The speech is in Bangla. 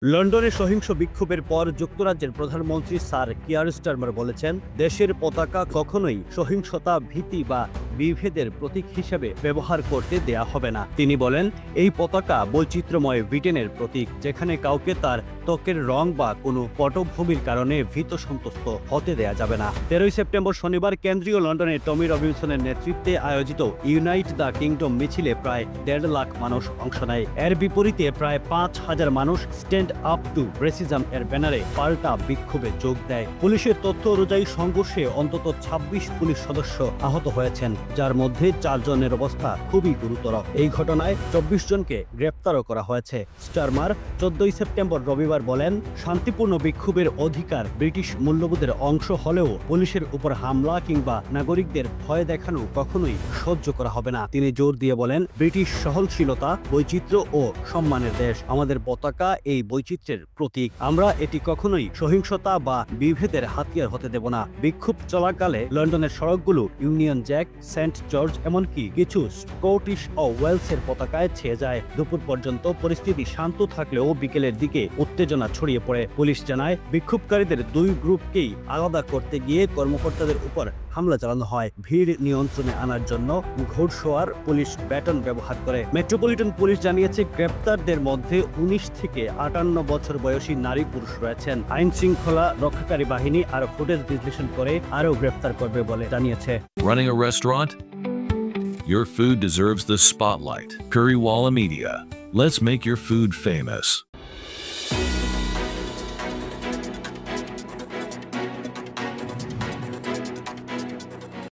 লন্ডনে সহিংস বিক্ষোভের পর যুক্তরাজ্যের প্রধানমন্ত্রী স্যার কিয়ার স্টারমার বলেছেন, দেশের পতাকা কখনোই সহিংসতা, ভীতি বা বিভেদের প্রতীক হিসেবে ব্যবহার করতে দেয়া হবে না। তিনি বলেন, এই পতাকা বৈচিত্র্যময় ব্রিটেনের প্রতীক, যেখানে কাউকে তার ত্বকের রং বা কোনো পটভূমির কারণে ভীত সন্তুষ্ট হতে দেয়া যাবে না। 13 সেপ্টেম্বর শনিবার কেন্দ্রীয় লন্ডনে টমি রবিনসনের নেতৃত্বে আয়োজিত ইউনাইট দ্য কিংডম মিছিলে প্রায় 1.5 লাখ মানুষ অংশ নেয়। এর বিপরীতে প্রায় 5,000 মানুষ স্ট্যান্ড আপ টু রেসিজম এর ব্যানারে পাল্টা বিক্ষোভে যোগ দেয়। পুলিশের তথ্য অনুযায়ী সংঘর্ষে অন্তত 26 পুলিশ সদস্য আহত হয়েছেন, যার মধ্যে 4 জনের অবস্থা খুবই গুরুতর। এই ঘটনায় 24 জনকে গ্রেপ্তারও করা হয়েছে। স্টারমার 14 সেপ্টেম্বর রবিবার বলেন, শান্তিপূর্ণ বিক্ষোভের অধিকার ব্রিটিশ মূল্যবোধের অংশ হলেও পুলিশের উপর হামলা কিংবা নাগরিকদের ভয় দেখানো কখনোই সহ্য করা হবে না। তিনি জোর দিয়ে বলেন, ব্রিটিশ সহনশীলতা, বৈচিত্র্য ও সম্মানের দেশ। আমাদের পতাকা এই বৈচিত্র্যের প্রতীক। আমরা এটি কখনোই সহিংসতা বা বিভেদের হাতিয়ার হতে দেব না। বিক্ষোভ চলাকালে লন্ডনের সড়কগুলো ইউনিয়ন জ্যাক, সেন্ট জর্জ, এমনকি কিছু স্কটিশ ও ওয়েলসের পতাকায় ছেয়ে যায়। দুপুর পর্যন্ত পরিস্থিতি শান্ত থাকলেও বিকেলের দিকে উত্তেজনা ছড়িয়ে পড়ে। পুলিশ জানায়, বিক্ষোভকারীদের দুই গ্রুপকেই আলাদা করতে গিয়ে কর্মকর্তাদের উপর হামলা চালানো হয়। ভিড় নিয়ন্ত্রণে আনার জন্য ঘোড়সওয়ার পুলিশ ব্যাটন ব্যবহার করে। মেট্রোপলিটন পুলিশ জানিয়েছে, গ্রেপ্তারদের মধ্যে 19 থেকে 58 বছর বয়সী নারী পুরুষ রয়েছেন। আইন শৃঙ্খলা রক্ষাকারী বাহিনী আর ফুটেজ বিশ্লেষণ করে আরও গ্রেপ্তার করবে বলে জানিয়েছে। Running a restaurant? Your food deserves the spotlight. Currywalla Media. Let's make your food famous.